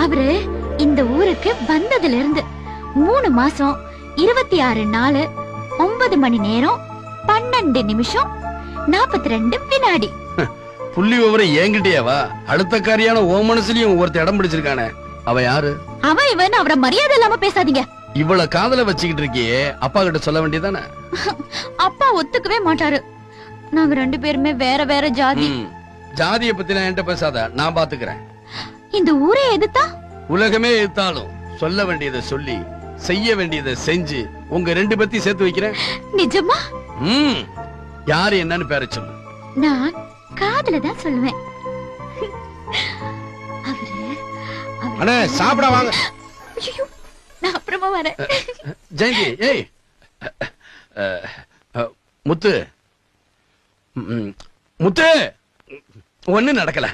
அவரு இந்த ஊருக்கு வந்ததுல இருந்து 3 மாசம் 26 நாள் 9 மணி நேரம் 12 நிமிஷம் 42 வினாடி. புள்ளி விவரம் என்கிட்டயேவா? அடுத்த காரியான ஓ மனசுலயும் ஒருத்த இடம் பிடிச்சிருக்கானே, அவ யாரு? அவன் இவன் அவரை மரியாதை இல்லாம பேசாதீங்க. இவ்வளவு காதல வச்சுக்கிட்டு இருக்கியே, அப்பா கிட்ட சொல்ல வேண்டியதானே? அப்பா ஒத்துக்கவே மாட்டாரு. நாங்க 2 பேருமே வேற வேற ஜாதி. ஜாதிய பத்தி நான் என்கிட்ட பேசாத, நான் பாத்துக்கிறேன். இந்த ஊரே எதிர்த்தா? உலகமே எதிர்த்தாலும் சொல்ல வேண்டியதை சொல்லி செய்ய வேண்டியதை செஞ்சு உங்க 2 பேத்தையும் சேர்த்து வைக்கிறேன். நிஜமா? யாரு என்னன்னு பேர சொல்லு. நான் காதல தான் சொல்லுவேன். அண்ணே சாப்பிட வாங்க. நான் அப்புறமா வரேன். ஜெயந்தி, ஏய் முத்து, முத்து, ஒண்ணு நடக்கல.